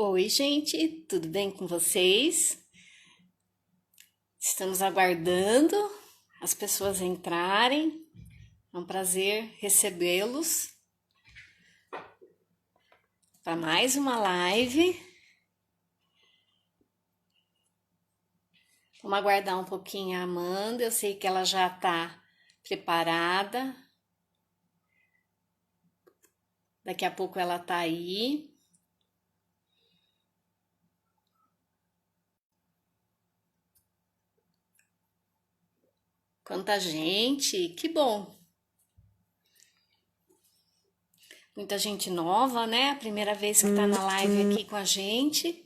Oi, gente, tudo bem com vocês? Estamos aguardando as pessoas entrarem. É um prazer recebê-los para mais uma live. Vamos aguardar um pouquinho a Amanda, eu sei que ela já está preparada. Daqui a pouco ela está aí. Quanta gente, que bom! Muita gente nova, né? A primeira vez que está na live aqui com a gente.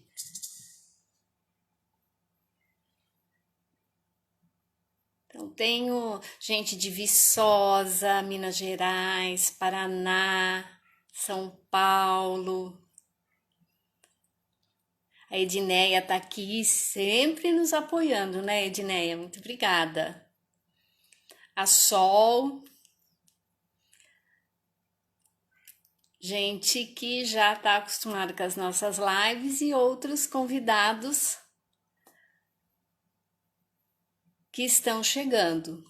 Então, tenho gente de Viçosa, Minas Gerais, Paraná, São Paulo. A Edneia está aqui sempre nos apoiando, né, Edneia? Muito obrigada. A Sol. Gente que já está acostumada com as nossas lives e outros convidados que estão chegando.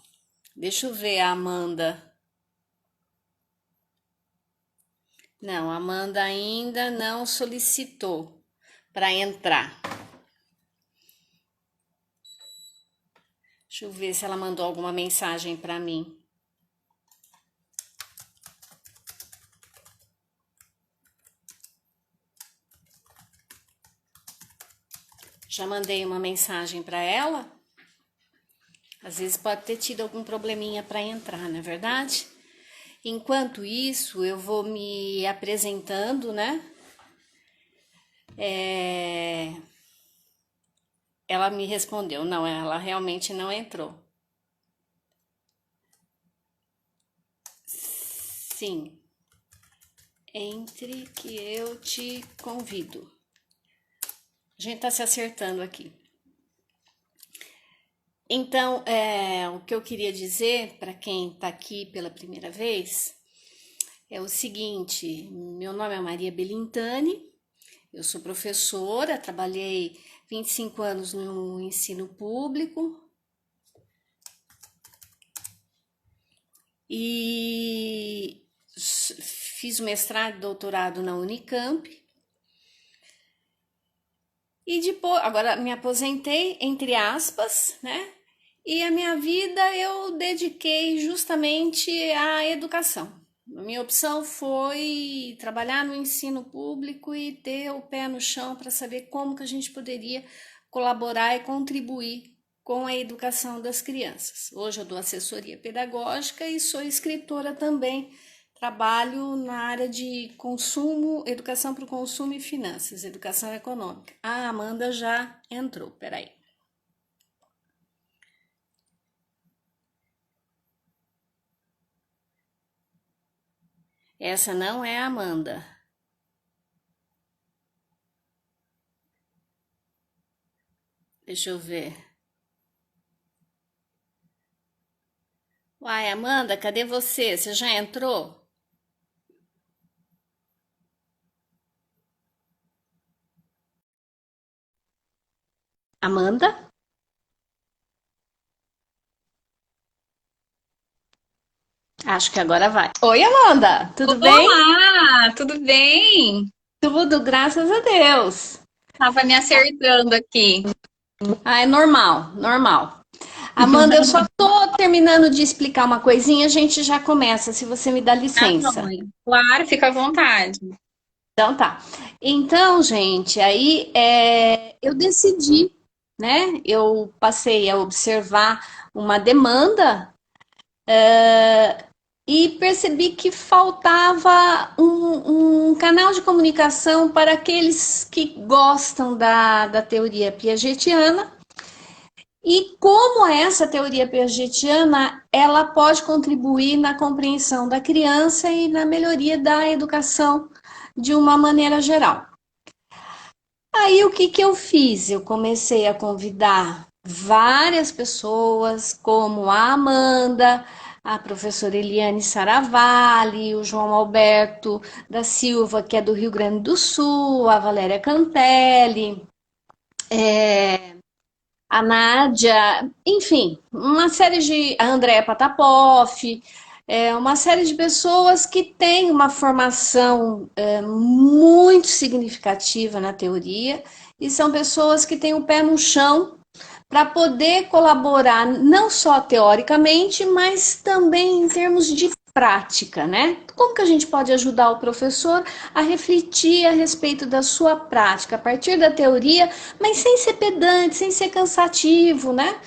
Deixa eu ver a Amanda. Não, a Amanda ainda não solicitou para entrar. Deixa eu ver se ela mandou alguma mensagem para mim. Já mandei uma mensagem para ela. Às vezes pode ter tido algum probleminha para entrar, não é verdade? Enquanto isso, eu vou me apresentando, né? Ela me respondeu, não, ela realmente não entrou. Sim, entre que eu te convido. A gente tá se acertando aqui. Então, o que eu queria dizer para quem está aqui pela primeira vez é o seguinte: meu nome é Maria Belintani, eu sou professora, trabalhei 25 anos no ensino público e fiz o mestrado e doutorado na Unicamp. E depois, agora me aposentei, entre aspas, né? E a minha vida eu dediquei justamente à educação. A minha opção foi trabalhar no ensino público e ter o pé no chão para saber como que a gente poderia colaborar e contribuir com a educação das crianças. Hoje eu dou assessoria pedagógica e sou escritora também. Trabalho na área de consumo, educação para o consumo e finanças, educação econômica. A Amanda já entrou, peraí. Essa não é a Amanda. Deixa eu ver. Uai, Amanda, cadê você? Você já entrou? Amanda? Acho que agora vai. Oi, Amanda, tudo bem? Olá, tudo bem? Tudo, graças a Deus. Tava me acertando aqui. Ah, é normal, normal. Amanda, eu só tô terminando de explicar uma coisinha, a gente já começa, se você me dá Ah, licença. joia. Claro, fica à vontade. Então tá. Então, gente, aí eu decidi, né? Eu passei a observar uma demanda e percebi que faltava um canal de comunicação para aqueles que gostam da teoria piagetiana e como essa teoria piagetiana ela pode contribuir na compreensão da criança e na melhoria da educação de uma maneira geral. Aí o que eu fiz? Eu comecei a convidar várias pessoas, como a Amanda, a professora Eliane Saravalli, o João Alberto da Silva, que é do Rio Grande do Sul, a Valéria Cantelli, a Nádia, enfim, uma série de. A Andréa Patapoff, uma série de pessoas que têm uma formação muito significativa na teoria e são pessoas que têm o pé no chão para poder colaborar não só teoricamente, mas também em termos de prática, né? Como que a gente pode ajudar o professor a refletir a respeito da sua prática a partir da teoria, mas sem ser pedante, sem ser cansativo, né?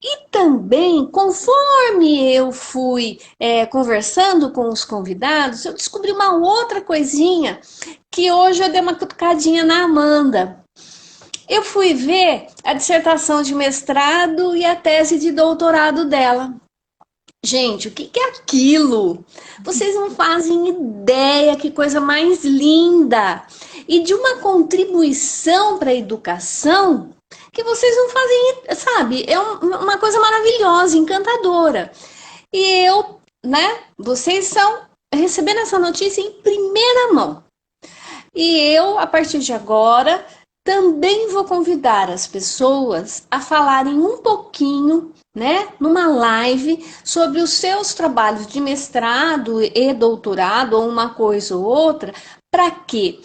E também, conforme eu fui conversando com os convidados, eu descobri uma outra coisinha que hoje eu dei uma cutucadinha na Amanda. Eu fui ver a dissertação de mestrado e a tese de doutorado dela. Gente, o que é aquilo? Vocês não fazem ideia, que coisa mais linda! E de uma contribuição para a educação que vocês não fazem, sabe? É uma coisa maravilhosa, encantadora. E eu, né? Vocês estão recebendo essa notícia em primeira mão. E eu, a partir de agora, também vou convidar as pessoas a falarem um pouquinho, né, numa live sobre os seus trabalhos de mestrado e doutorado, ou uma coisa ou outra, para quê?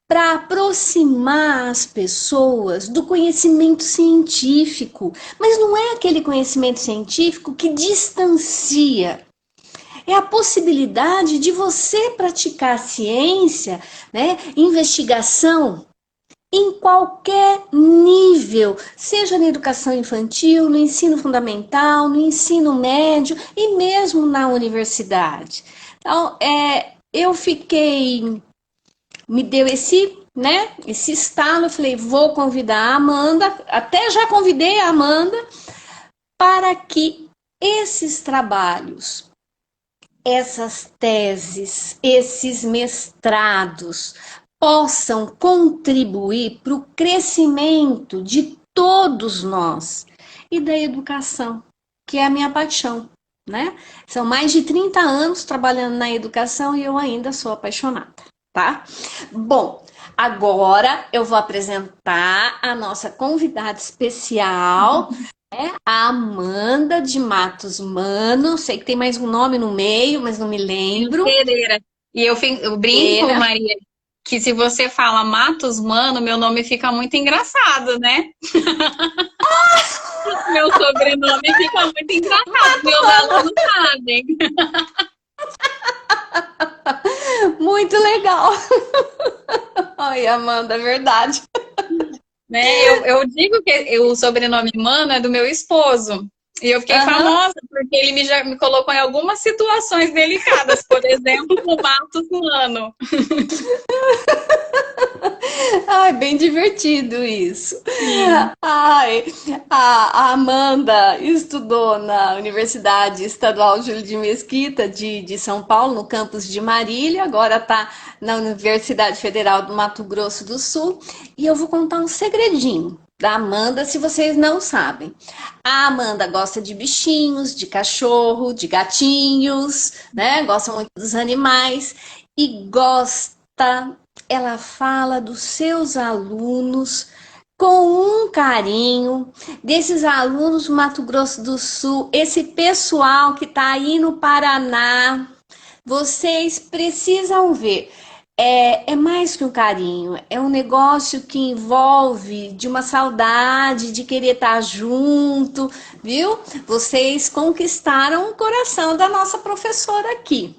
Para aproximar as pessoas do conhecimento científico, mas não é aquele conhecimento científico que distancia. É a possibilidade de você praticar ciência, né, investigação, em qualquer nível, seja na educação infantil, no ensino fundamental, no ensino médio e mesmo na universidade. Então, eu fiquei, me deu esse estalo, eu falei, vou convidar a Amanda, até já convidei a Amanda, para que esses trabalhos, essas teses, esses mestrados, possam contribuir para o crescimento de todos nós e da educação, que é a minha paixão, né? São mais de 30 anos trabalhando na educação e eu ainda sou apaixonada, tá? Bom, agora eu vou apresentar a nossa convidada especial, a Amanda de Matos Mano. Sei que tem mais um nome no meio, mas não me lembro. Pereira. E eu brinco, Maria, que se você fala Matos Mano, meu nome fica muito engraçado, né? Meu sobrenome fica muito engraçado. Meus alunos sabem. Muito legal. Ai, Amanda, é verdade. Né? Eu digo que o sobrenome Mano é do meu esposo. E eu fiquei famosa porque ele já me colocou em algumas situações delicadas. Por exemplo, o Matos Mano. Ai, bem divertido isso. Sim. Ai, a Amanda estudou na Universidade Estadual Júlio de Mesquita de São Paulo, no campus de Marília, agora está na Universidade Federal do Mato Grosso do Sul. E eu vou contar um segredinho da Amanda, se vocês não sabem. A Amanda gosta de bichinhos, de cachorro, de gatinhos, né? Gosta muito dos animais e gosta, ela fala dos seus alunos com um carinho, desses alunos do Mato Grosso do Sul, esse pessoal que está aí no Paraná. Vocês precisam ver. É mais que um carinho, é um negócio que envolve de uma saudade, de querer estar junto, viu? Vocês conquistaram o coração da nossa professora aqui.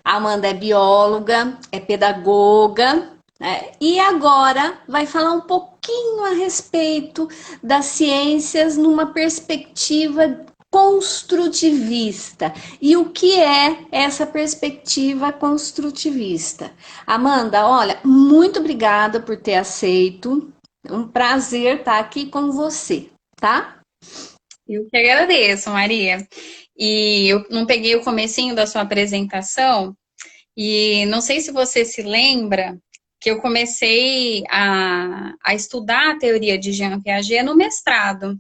A Amanda é bióloga, é pedagoga, né? E agora vai falar um pouquinho a respeito das ciências numa perspectiva construtivista. E o que é essa perspectiva construtivista? Amanda, olha, muito obrigada por ter aceito. Um prazer estar aqui com você, tá? Eu que agradeço, Maria. E eu não peguei o comecinho da sua apresentação, e não sei se você se lembra que eu comecei a estudar a teoria de Jean Piaget no mestrado.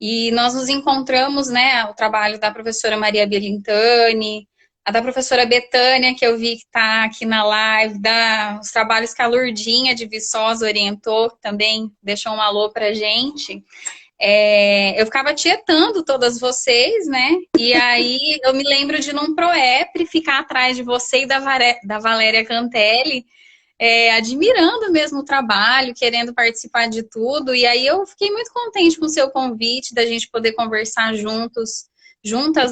E nós nos encontramos, né, o trabalho da professora Maria Belintani, a da professora Betânia, que eu vi que está aqui na live, os trabalhos que a Lourdinha de Viçosa orientou, também deixou um alô para a gente. Eu ficava tietando todas vocês, né? E aí eu me lembro de num Proepre ficar atrás de você e da Valéria Cantelli, admirando mesmo o trabalho, querendo participar de tudo. E aí eu fiquei muito contente com o seu convite, da gente poder conversar juntas,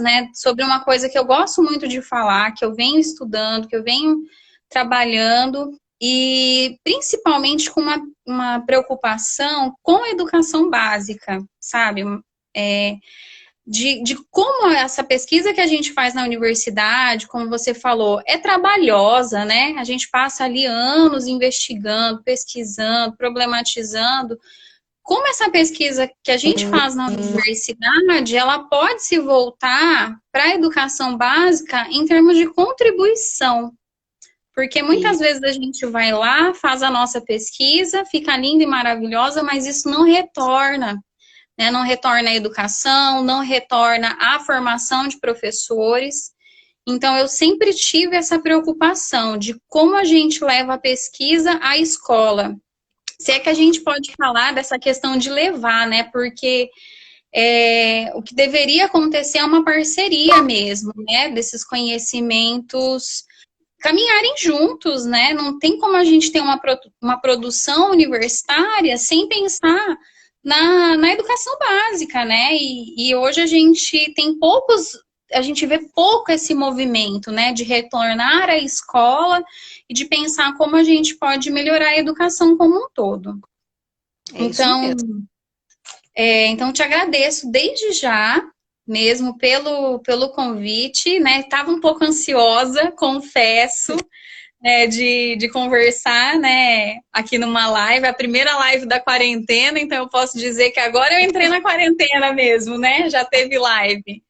né? Sobre uma coisa que eu gosto muito de falar, que eu venho estudando, que eu venho trabalhando, e principalmente com uma preocupação com a educação básica, sabe? De como essa pesquisa que a gente faz na universidade, como você falou, é trabalhosa, né? A gente passa ali anos investigando, pesquisando, problematizando. Como essa pesquisa que a gente faz na universidade, ela pode se voltar para a educação básica em termos de contribuição. Porque muitas vezes a gente vai lá, faz a nossa pesquisa, fica linda e maravilhosa, mas isso não retorna, né? Não retorna à educação, não retorna à formação de professores. Então, eu sempre tive essa preocupação de como a gente leva a pesquisa à escola. Se é que a gente pode falar dessa questão de levar, né? Porque o que deveria acontecer é uma parceria mesmo, né? Desses conhecimentos caminharem juntos, né? Não tem como a gente ter uma produção universitária sem pensar na educação básica, né? E hoje a gente vê pouco esse movimento, né? De retornar à escola e de pensar como a gente pode melhorar a educação como um todo. Então, te agradeço desde já, mesmo pelo convite, né? Estava um pouco ansiosa, confesso, né, de conversar, né, aqui numa live, a primeira live da quarentena, então eu posso dizer que agora eu entrei na quarentena mesmo, né? Já teve live.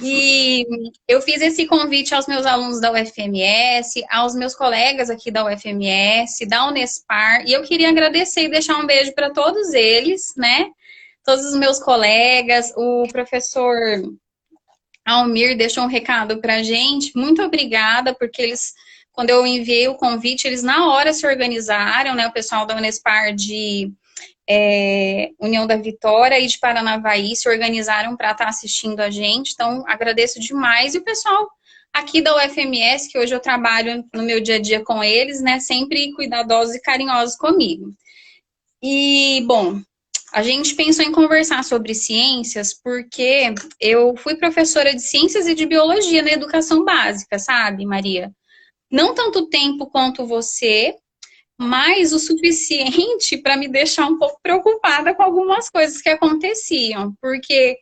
E eu fiz esse convite aos meus alunos da UFMS, aos meus colegas aqui da UFMS, da Unespar, e eu queria agradecer e deixar um beijo para todos eles, né? Todos os meus colegas, o professor Almir deixou um recado para a gente. Muito obrigada, porque eles, quando eu enviei o convite, eles na hora se organizaram, né? O pessoal da Unespar de União da Vitória e de Paranavaí se organizaram para estar assistindo a gente. Então, agradeço demais. E o pessoal aqui da UFMS, que hoje eu trabalho no meu dia a dia com eles, né? Sempre cuidadosos e carinhosos comigo. E, bom, a gente pensou em conversar sobre ciências porque eu fui professora de ciências e de biologia na educação básica, sabe, Maria? Não tanto tempo quanto você, mas o suficiente para me deixar um pouco preocupada com algumas coisas que aconteciam. Porque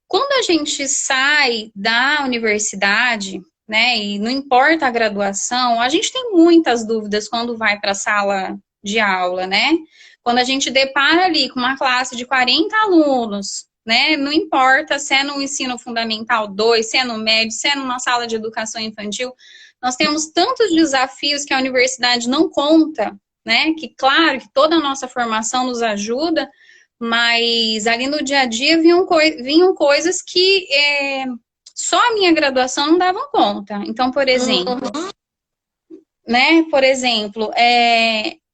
quando a gente sai da universidade, né, e não importa a graduação, a gente tem muitas dúvidas quando vai para a sala de aula, né? Quando a gente depara ali com uma classe de 40 alunos, né? Não importa se é no ensino fundamental 2, se é no médio, se é numa sala de educação infantil, nós temos tantos desafios que a universidade não conta, né? Que, claro, que toda a nossa formação nos ajuda, mas ali no dia a dia vinham coisas que só a minha graduação não dava conta. Então, por exemplo,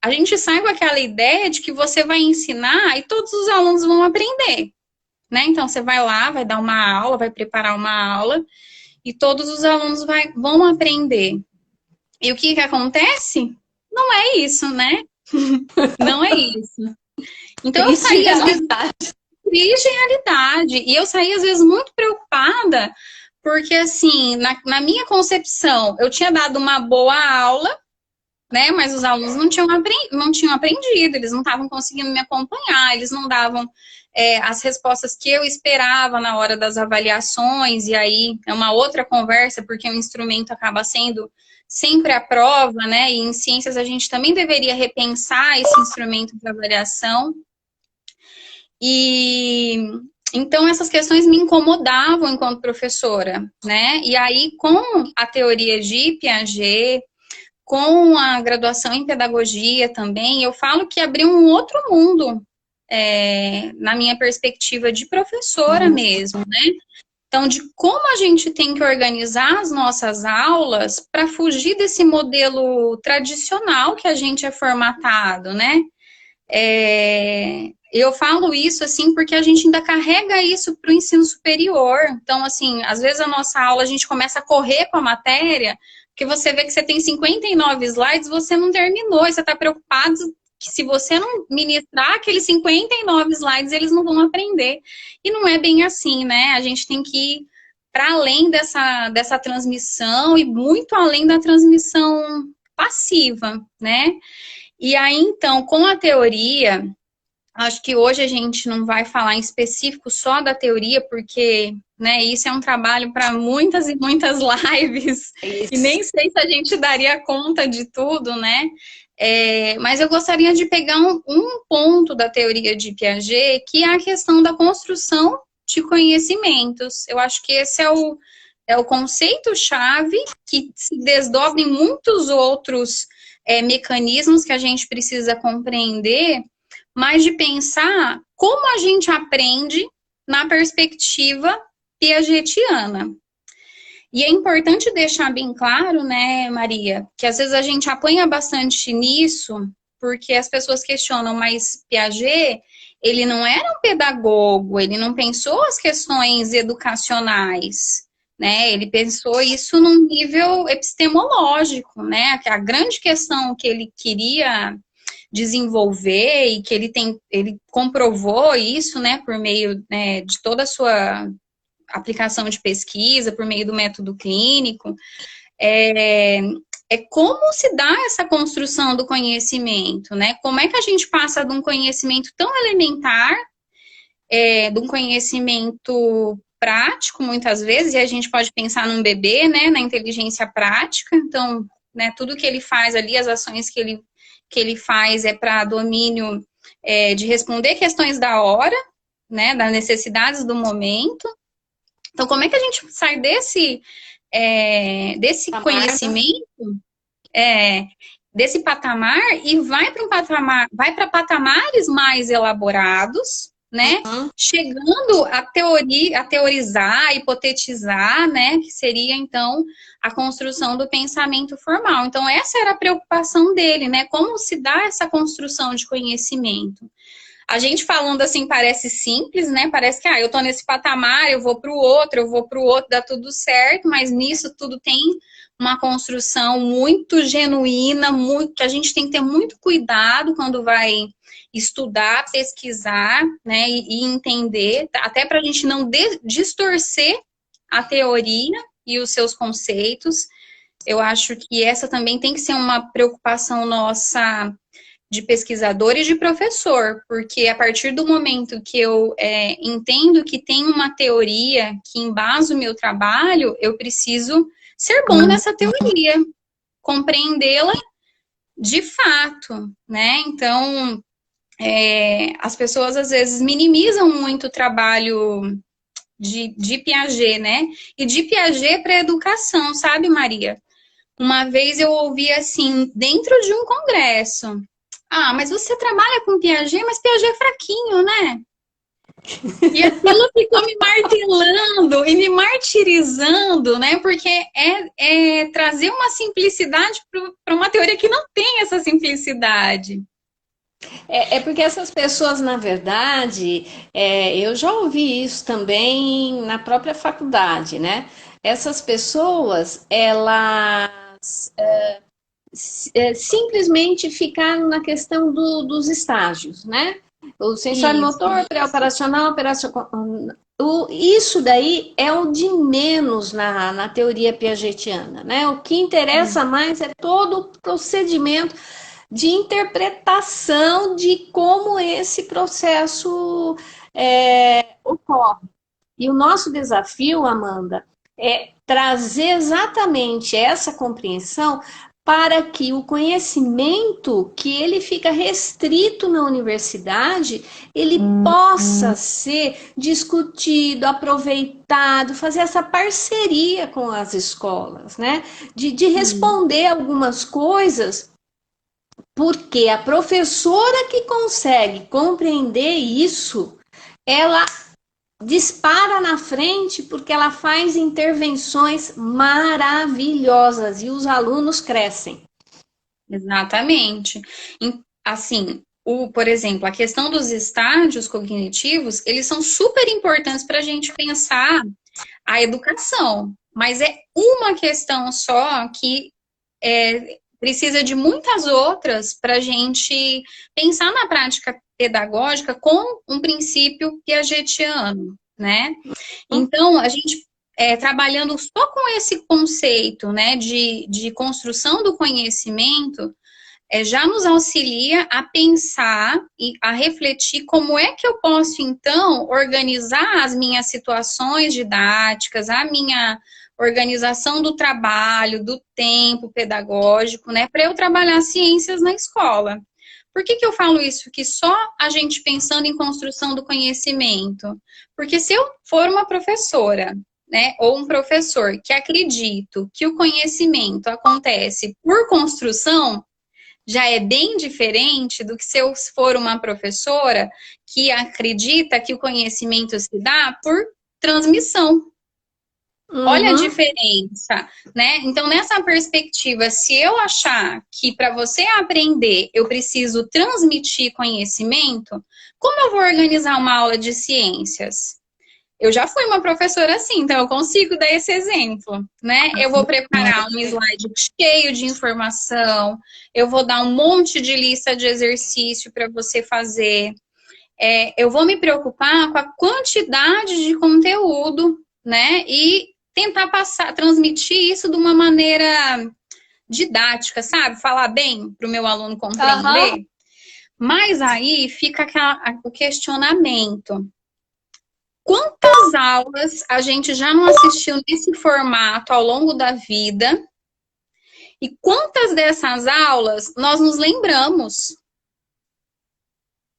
a gente sai com aquela ideia de que você vai ensinar e todos os alunos vão aprender, né? Então, você vai lá, vai dar uma aula, vai preparar uma aula e todos os alunos vão aprender. E o que acontece? Não é isso, né? Não é isso. Então, eu saí, às vezes, triste realidade. E eu saí, às vezes, muito preocupada, porque, assim, na minha concepção, eu tinha dado uma boa aula, né? Mas os alunos não tinham aprendido, eles não estavam conseguindo me acompanhar, eles não davam as respostas que eu esperava na hora das avaliações, e aí é uma outra conversa, porque o instrumento acaba sendo sempre a prova, né? E em ciências a gente também deveria repensar esse instrumento de avaliação. E então essas questões me incomodavam enquanto professora, né? E aí com a teoria de Piaget, com a graduação em pedagogia também, eu falo que abriu um outro mundo, na minha perspectiva de professora mesmo, né? Então, de como a gente tem que organizar as nossas aulas para fugir desse modelo tradicional que a gente é formatado, né? Eu falo isso assim porque a gente ainda carrega isso para o ensino superior. Então, assim, às vezes a nossa aula a gente começa a correr com a matéria, porque você vê que você tem 59 slides, você não terminou, e você está preocupado que se você não ministrar aqueles 59 slides, eles não vão aprender. E não é bem assim, né? A gente tem que ir para além dessa transmissão e muito além da transmissão passiva, né? E aí, então, com a teoria, acho que hoje a gente não vai falar em específico só da teoria, porque, né, isso é um trabalho para muitas e muitas lives, e nem sei se a gente daria conta de tudo, né? Mas eu gostaria de pegar um ponto da teoria de Piaget, que é a questão da construção de conhecimentos. Eu acho que esse é o conceito-chave que se desdobra em muitos outros mecanismos que a gente precisa compreender, mas de pensar como a gente aprende na perspectiva piagetiana. E é importante deixar bem claro, né, Maria, que às vezes a gente apanha bastante nisso, porque as pessoas questionam, mas Piaget, ele não era um pedagogo, ele não pensou as questões educacionais, né? Ele pensou isso num nível epistemológico, né? A grande questão que ele queria desenvolver e que ele comprovou isso, né, por meio, né, de toda a sua aplicação de pesquisa, por meio do método clínico, como se dá essa construção do conhecimento, né? Como é que a gente passa de um conhecimento tão elementar, de um conhecimento prático, muitas vezes, e a gente pode pensar num bebê, né, na inteligência prática, então, né, tudo que ele faz ali, as ações que ele faz é para domínio de responder questões da hora, né, das necessidades do momento. Então, como é que a gente sai desse conhecimento, desse patamar e vai para patamares mais elaborados, né? Uhum. Chegando a teorizar, a hipotetizar, né? Que seria, então, a construção do pensamento formal. Então, essa era a preocupação dele, né? Como se dá essa construção de conhecimento? A gente falando assim parece simples, né? Parece que eu tô nesse patamar, eu vou pro outro, dá tudo certo, mas nisso tudo tem uma construção muito genuína, que a gente tem que ter muito cuidado quando vai estudar, pesquisar, né? E entender, até para a gente não distorcer a teoria e os seus conceitos. Eu acho que essa também tem que ser uma preocupação nossa de pesquisador e de professor, porque a partir do momento que eu entendo que tem uma teoria que embasa o meu trabalho, eu preciso ser bom nessa teoria, compreendê-la de fato, né? Então, as pessoas às vezes minimizam muito o trabalho de Piaget, né? E de Piaget para a educação, sabe, Maria? Uma vez eu ouvi assim, dentro de um congresso, mas você trabalha com Piaget, mas Piaget é fraquinho, né? E aquilo ficou me martelando e me martirizando, né? Porque é trazer uma simplicidade para uma teoria que não tem essa simplicidade. Porque essas pessoas, na verdade, eu já ouvi isso também na própria faculdade, né? Essas pessoas, elas simplesmente ficaram na questão dos estágios, né? O sensório motor, pré-operacional, operacional. Isso daí é o de menos na teoria piagetiana, né? O que interessa mais é todo o procedimento de interpretação de como esse processo ocorre. E o nosso desafio, Amanda, é trazer exatamente essa compreensão para que o conhecimento que ele fica restrito na universidade, ele possa ser discutido, aproveitado, fazer essa parceria com as escolas, né? De responder algumas coisas Porque a professora que consegue compreender isso, ela dispara na frente porque ela faz intervenções maravilhosas e os alunos crescem. Exatamente. Assim, por exemplo, a questão dos estágios cognitivos, eles são super importantes para a gente pensar a educação, mas é uma questão só que precisa de muitas outras para a gente pensar na prática pedagógica com um princípio piagetiano, né? Então, a gente trabalhando só com esse conceito, né, de construção do conhecimento, já nos auxilia a pensar e a refletir como é que eu posso, então, organizar as minhas situações didáticas, a minha organização do trabalho, do tempo pedagógico, né, para eu trabalhar ciências na escola. Por que que eu falo isso? Que só a gente pensando em construção do conhecimento? Porque se eu for uma professora, né, ou um professor que acredito que o conhecimento acontece por construção, já é bem diferente do que se eu for uma professora que acredita que o conhecimento se dá por transmissão. Olha a diferença, né? Então, nessa perspectiva, se eu achar que para você aprender eu preciso transmitir conhecimento, como eu vou organizar uma aula de ciências? Eu já fui uma professora assim, então eu consigo dar esse exemplo, né? Eu vou preparar um slide cheio de informação, eu vou dar um monte de lista de exercício para você fazer, eu vou me preocupar com a quantidade de conteúdo, né? E tentar transmitir isso de uma maneira didática, sabe? Falar bem para o meu aluno compreender. Uhum. Mas aí fica o questionamento. Quantas aulas a gente já não assistiu nesse formato ao longo da vida? E quantas dessas aulas nós nos lembramos?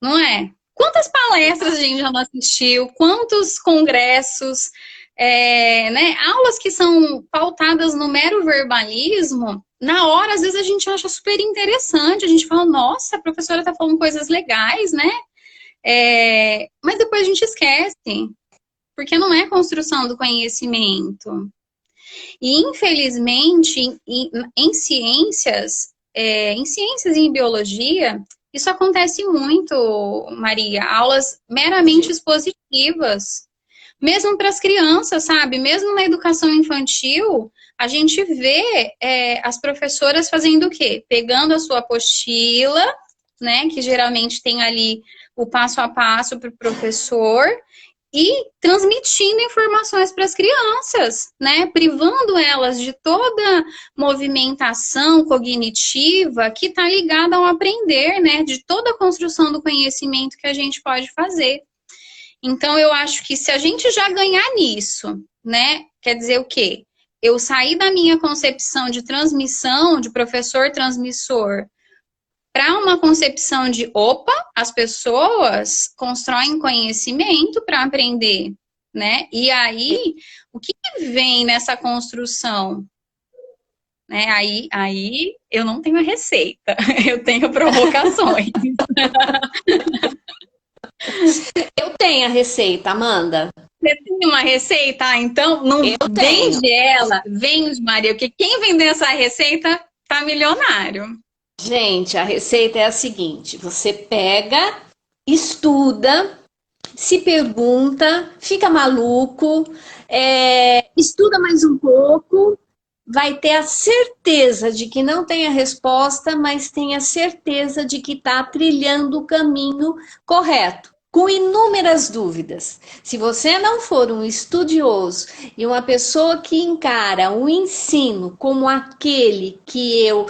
Não é? Quantas palestras a gente já não assistiu? Quantos congressos? Né? Aulas que são pautadas no mero verbalismo, na hora, às vezes, a gente acha super interessante. A gente fala, nossa, a professora está falando coisas legais, né? Mas depois a gente esquece, porque não é construção do conhecimento. E, infelizmente, em ciências e em biologia, isso acontece muito, Maria. Aulas meramente expositivas. Mesmo para as crianças, sabe? Mesmo na educação infantil, a gente vê as professoras fazendo o quê? Pegando a sua apostila, né? Que geralmente tem ali o passo a passo para o professor, e transmitindo informações para as crianças, né? Privando elas de toda movimentação cognitiva que está ligada ao aprender, né? De toda a construção do conhecimento que a gente pode fazer. Então, eu acho que se a gente já ganhar nisso, né? Quer dizer o quê? Eu sair da minha concepção de transmissão, de professor-transmissor, para uma concepção de, opa, as pessoas constroem conhecimento para aprender, né? E aí, o que vem nessa construção? Né? Aí eu não tenho a receita, eu tenho provocações. Eu tenho a receita, Amanda. Você tem uma receita? Então, não vende ela, vende, Maria, porque quem vender essa receita tá milionário. Gente, a receita é a seguinte: você pega, estuda, se pergunta, fica maluco, estuda mais um pouco, vai ter a certeza de que não tem a resposta, mas tem a certeza de que está trilhando o caminho correto, com inúmeras dúvidas. Se você não for um estudioso e uma pessoa que encara o ensino como aquele que eu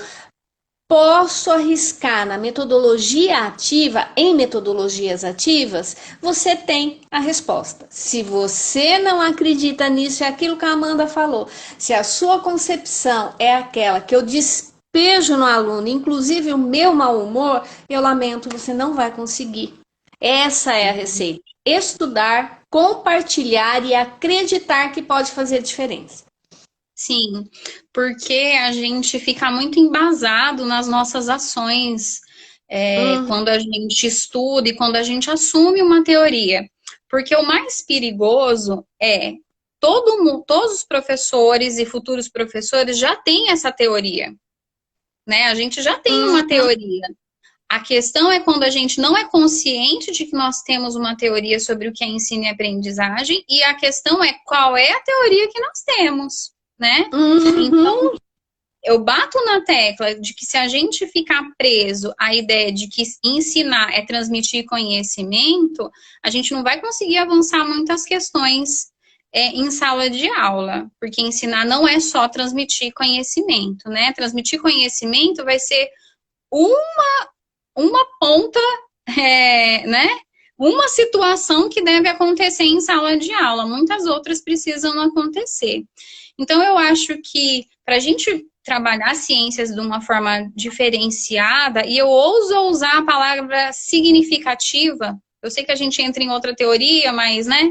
posso arriscar na metodologia ativa, em metodologias ativas, você tem a resposta. Se você não acredita nisso, é aquilo que a Amanda falou. Se a sua concepção é aquela que eu despejo no aluno, inclusive o meu mau humor, eu lamento, você não vai conseguir. Essa é a receita. Estudar, compartilhar e acreditar que pode fazer diferença. Sim, porque a gente fica muito embasado nas nossas ações, Hum, quando a gente estuda e quando a gente assume uma teoria. Porque o mais perigoso é todos os professores e futuros professores já têm essa teoria, né? A gente já tem uma uhum. teoria. A questão é quando a gente não é consciente de que nós temos uma teoria sobre o que é ensino e aprendizagem, e a questão é qual é a teoria que nós temos, né? Então, Uhum. eu bato na tecla de que se a gente ficar preso à ideia de que ensinar é transmitir conhecimento, a gente não vai conseguir avançar muitas questões em sala de aula, porque ensinar não é só transmitir conhecimento, né? Transmitir conhecimento vai ser um uma ponta, né? Uma situação que deve acontecer em sala de aula, muitas outras precisam acontecer. Então, eu acho que para a gente trabalhar ciências de uma forma diferenciada, e eu ouso usar a palavra significativa, eu sei que a gente entra em outra teoria, mas, né?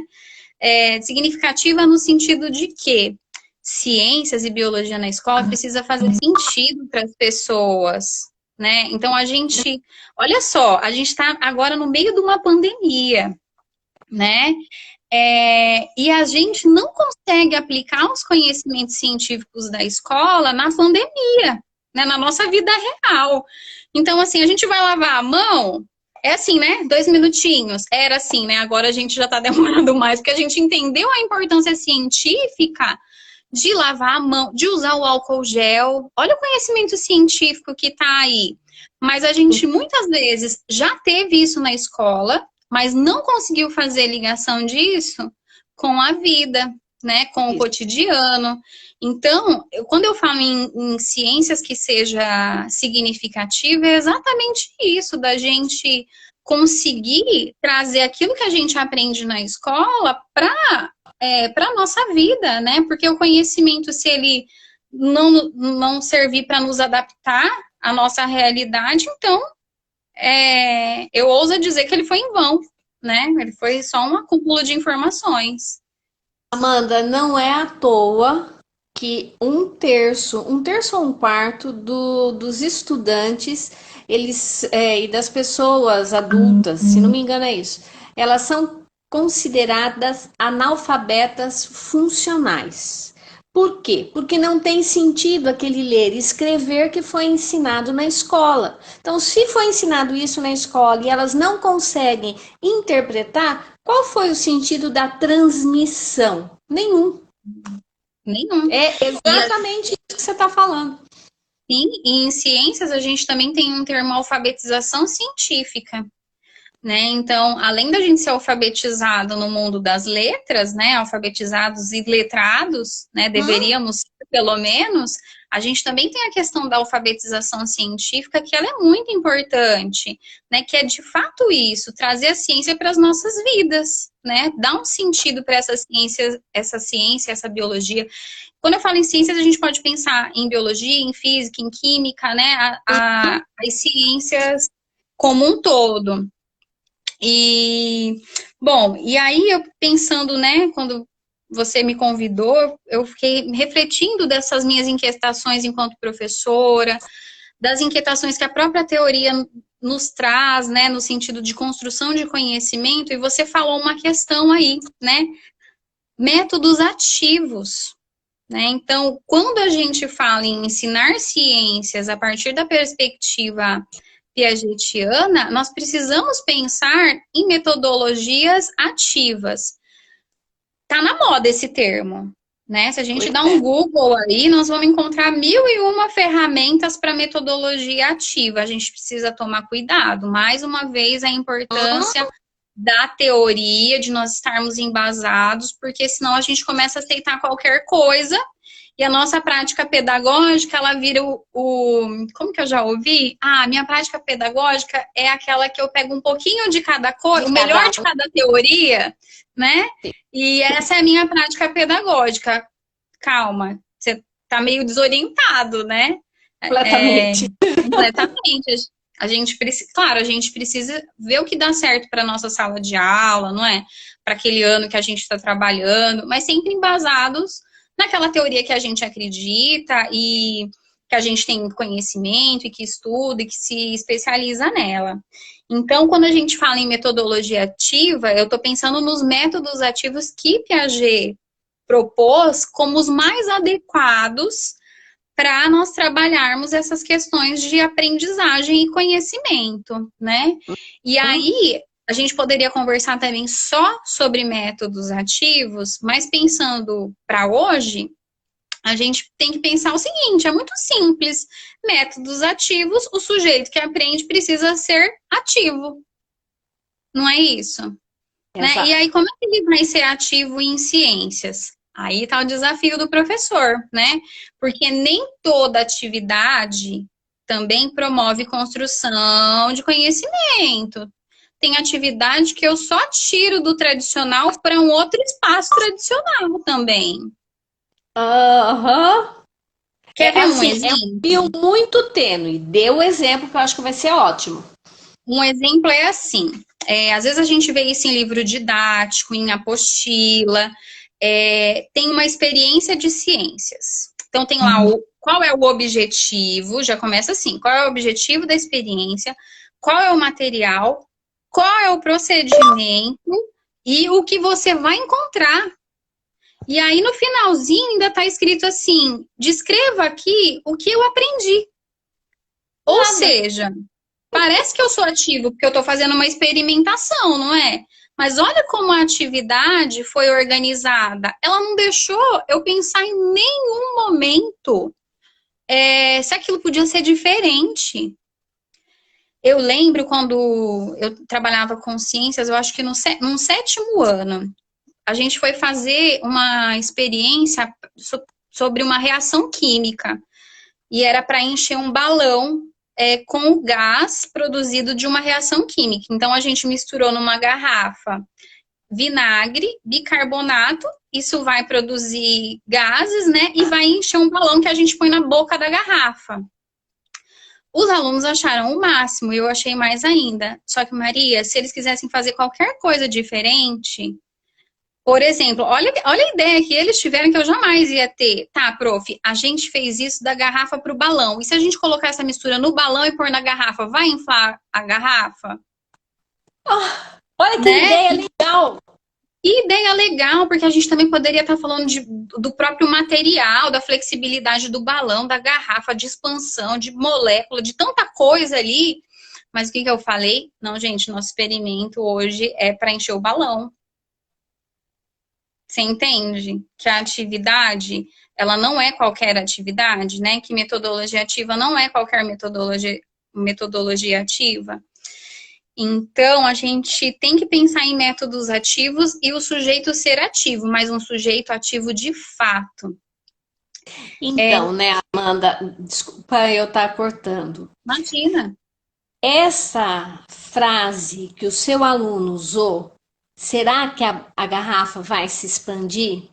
Significativa no sentido de que ciências e biologia na escola precisa fazer sentido para as pessoas, né? Então a gente, olha só, a gente está agora no meio de uma pandemia, né? E a gente não consegue aplicar os conhecimentos científicos da escola na pandemia, né? Na nossa vida real. Então, assim, a gente vai lavar a mão, é assim, né? 2 minutinhos. Era assim, né? Agora a gente já tá demorando mais, porque a gente entendeu a importância científica de lavar a mão, de usar o álcool gel. Olha o conhecimento científico que tá aí. Mas a gente muitas vezes já teve isso na escola, mas não conseguiu fazer ligação disso com a vida, né? Com o Isso. cotidiano. Então, quando eu falo em ciências que seja significativa, é exatamente isso, da gente conseguir trazer aquilo que a gente aprende na escola para a nossa vida, né? Porque o conhecimento, se ele não servir para nos adaptar à nossa realidade, então eu ouso dizer que ele foi em vão, né? Ele foi só um acúmulo de informações. Amanda, não é à toa que um terço ou um quarto dos estudantes, e das pessoas adultas, se não me engano é isso, elas são consideradas analfabetas funcionais. Por quê? Porque não tem sentido aquele ler e escrever que foi ensinado na escola. Então, se foi ensinado isso na escola e elas não conseguem interpretar, qual foi o sentido da transmissão? Nenhum. Nenhum. É E exatamente isso que você está falando. assim, em ciências a gente também tem um termo alfabetização científica, né? Então, além da gente ser alfabetizado no mundo das letras, né, alfabetizados e letrados, né, Hum? deveríamos pelo menos, a gente também tem a questão da alfabetização científica, que ela é muito importante, né, que é de fato isso, trazer a ciência para as nossas vidas, né, dar um sentido para essa ciência, essa biologia. Quando eu falo em ciências, a gente pode pensar em biologia, em física, em química, né, as ciências como um todo. E, bom, e aí eu pensando, né, quando você me convidou, eu fiquei refletindo dessas minhas inquietações enquanto professora, das inquietações que a própria teoria nos traz, né, no sentido de construção de conhecimento, e você falou uma questão aí, né, métodos ativos, né? Então, quando a gente fala em ensinar ciências a partir da perspectiva piagetiana, nós precisamos pensar em metodologias ativas. Tá na moda esse termo, né? Se a gente Pois dá um é. Google aí, nós vamos encontrar 1.001 ferramentas para metodologia ativa. A gente precisa tomar cuidado. Mais uma vez, a importância da teoria, de nós estarmos embasados, porque senão a gente começa a aceitar qualquer coisa e a nossa prática pedagógica, ela vira como que eu já ouvi? Ah, minha prática pedagógica é aquela que eu pego um pouquinho de cada coisa, De o melhor cada de um. cada teoria, né? E essa é a minha prática pedagógica. Calma, você tá meio desorientado, né? É, Completamente. completamente. A gente precisa, claro, a gente precisa ver o que dá certo para nossa sala de aula, não é? Para aquele ano que a gente está trabalhando, mas sempre embasados naquela teoria que a gente acredita e que a gente tem conhecimento e que estuda e que se especializa nela. Então, quando a gente fala em metodologia ativa, eu estou pensando nos métodos ativos que Piaget propôs como os mais adequados para nós trabalharmos essas questões de aprendizagem e conhecimento, né? E aí, a gente poderia conversar também só sobre métodos ativos, mas pensando para hoje, a gente tem que pensar o seguinte, é muito simples. Métodos ativos, o sujeito que aprende precisa ser ativo. Não é isso? Né? E aí, como é que ele vai ser ativo em ciências? Aí está o desafio do professor, né? Porque nem toda atividade também promove construção de conhecimento. Tem atividade que eu só tiro do tradicional para um outro espaço tradicional também. Aham. Quer ver um assim, exemplo? É um fio muito tênue. Dê o exemplo que eu acho que vai ser ótimo. Um exemplo é assim, às vezes a gente vê isso em livro didático, em apostila, tem uma experiência de ciências. Então tem lá qual é o objetivo, já começa assim, qual é o objetivo da experiência, qual é o material, qual é o procedimento e o que você vai encontrar. E aí no finalzinho ainda está escrito assim, descreva aqui o que eu aprendi. Ou seja, parece que eu sou ativo, porque eu estou fazendo uma experimentação, não é? Mas olha como a atividade foi organizada. Ela não deixou eu pensar em nenhum momento se aquilo podia ser diferente. Eu lembro quando eu trabalhava com ciências, eu acho que num 7º ano, a gente foi fazer uma experiência sobre uma reação química. E era para encher um balão com o gás produzido de uma reação química. Então, a gente misturou numa garrafa vinagre, bicarbonato, isso vai produzir gases, né? E vai encher um balão que a gente põe na boca da garrafa. Os alunos acharam o máximo, e eu achei mais ainda. Só que, Maria, se eles quisessem fazer qualquer coisa diferente, por exemplo, olha a ideia que eles tiveram que eu jamais ia ter. Tá, prof, a gente fez isso da garrafa para o balão. E se a gente colocar essa mistura no balão e pôr na garrafa, vai inflar a garrafa? Olha que ideia legal! Que ideia legal, porque a gente também poderia estar falando do próprio material, da flexibilidade do balão, da garrafa, de expansão, de molécula, de tanta coisa ali. Mas o que eu falei? Não, gente, nosso experimento hoje é para encher o balão. Você entende que a atividade, ela não é qualquer atividade, né? Que metodologia ativa não é qualquer metodologia ativa. Então, a gente tem que pensar em métodos ativos e o sujeito ser ativo, mas um sujeito ativo de fato. Então, né, Amanda, desculpa eu estar cortando. Imagina. Essa frase que o seu aluno usou, será que a garrafa vai se expandir?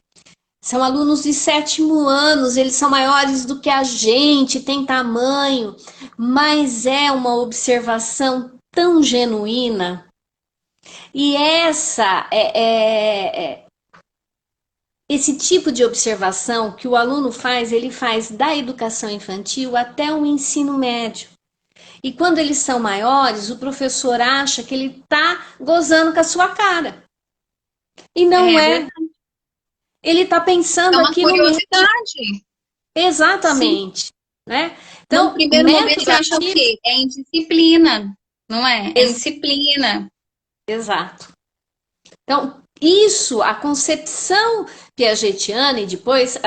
São alunos de 7º ano, eles são maiores do que a gente, tem tamanho, mas é uma observação tão genuína. E esse tipo de observação que o aluno faz, ele faz da educação infantil até o ensino médio. E quando eles são maiores, o professor acha que ele está gozando com a sua cara. E não é. Ele está pensando aqui no curiosidade. Exatamente. Né? Então, no primeiro momento você acha o quê? É indisciplina, não é? É indisciplina. Exato. Então, isso, a concepção piagetiana, e depois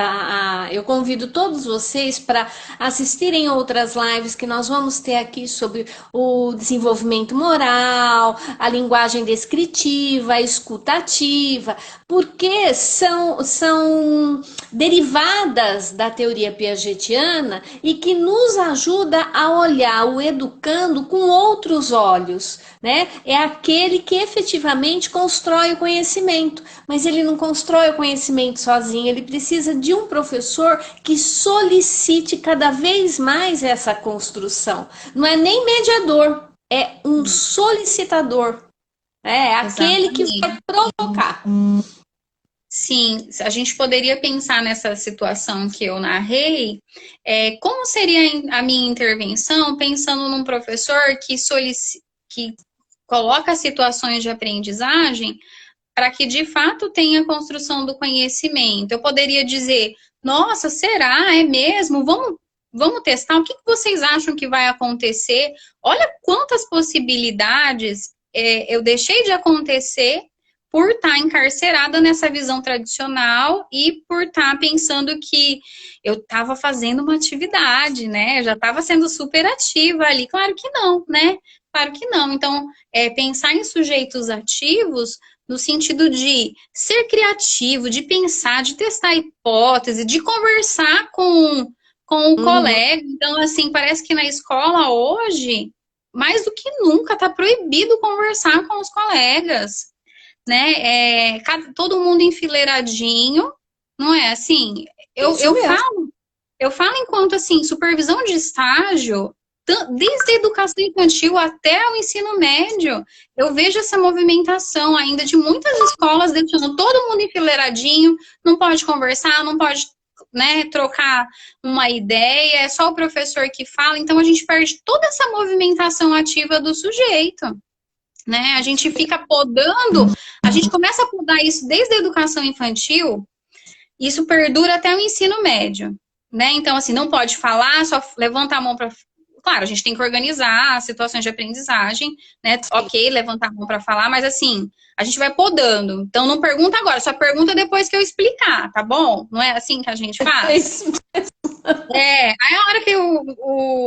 eu convido todos vocês para assistirem outras lives que nós vamos ter aqui sobre o desenvolvimento moral, a linguagem descritiva, a escutativa, porque são derivadas da teoria piagetiana e que nos ajuda a olhar o educando com outros olhos, né? É aquele que efetivamente constrói o conhecimento, mas ele não constrói o conhecimento sozinho, ele precisa de um professor que solicite cada vez mais essa construção. Não é nem mediador, é um solicitador. É aquele que vai provocar. Sim, a gente poderia pensar nessa situação que eu narrei, como seria a minha intervenção pensando num professor que coloca situações de aprendizagem para que de fato tenha a construção do conhecimento. Eu poderia dizer, nossa, será? É mesmo? Vamos testar? O que vocês acham que vai acontecer? Olha quantas possibilidades eu deixei de acontecer por estar encarcerada nessa visão tradicional e por estar pensando que eu estava fazendo uma atividade, né? Eu já estava sendo super ativa ali. Claro que não, né? Claro que não. Então, pensar em sujeitos ativos no sentido de ser criativo, de pensar, de testar hipótese, de conversar com o Uhum. colega. Então, assim, parece que na escola hoje, mais do que nunca, está proibido conversar com os colegas, né? Todo mundo enfileiradinho, não é assim? Eu, Isso eu mesmo. falo, eu falo enquanto, assim, supervisão de estágio, desde a educação infantil até o ensino médio, eu vejo essa movimentação ainda de muitas escolas deixando todo mundo enfileiradinho, não pode conversar, não pode, né, trocar uma ideia, é só o professor que fala, então a gente perde toda essa movimentação ativa do sujeito, né? A gente fica podando, a gente começa a podar isso desde a educação infantil, isso perdura até o ensino médio, né? Então, assim, não pode falar, só levanta a mão para. Claro, a gente tem que organizar as situações de aprendizagem, né? Sim. Ok, levantar a mão para falar, mas assim, a gente vai podando. Então, não pergunta agora, só pergunta depois que eu explicar, tá bom? Não é assim que a gente É faz? isso. Aí a hora que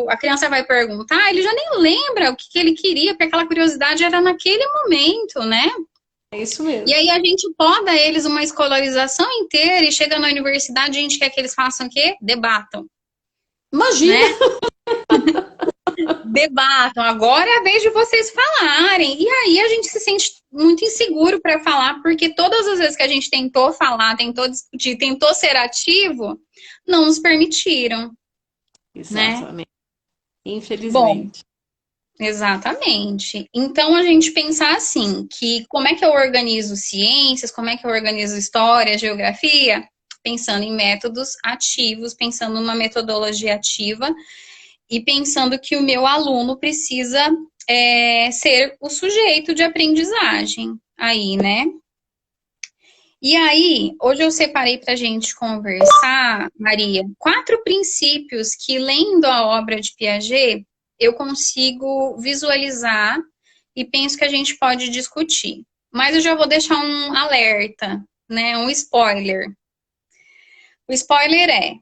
a criança vai perguntar, ele já nem lembra o que ele queria, porque aquela curiosidade era naquele momento, né? É isso E mesmo. aí a gente poda eles uma escolarização inteira e chega na universidade, a gente quer que eles façam o quê? Debatam, Imagina! né? Debatam. Agora é a vez de vocês falarem. E aí a gente se sente muito inseguro para falar, porque todas as vezes que a gente tentou falar, tentou discutir, tentou ser ativo, não nos permitiram, né? Exatamente. Bom, Infelizmente. exatamente. Então a gente pensar assim, que como é que eu organizo ciências, como é que eu organizo história, geografia, pensando em métodos ativos, pensando numa metodologia ativa e pensando que o meu aluno precisa ser o sujeito de aprendizagem aí, né? E aí, hoje eu separei para a gente conversar, Maria, 4 princípios que, lendo a obra de Piaget, eu consigo visualizar e penso que a gente pode discutir. Mas eu já vou deixar um alerta, né? Um spoiler. O spoiler é: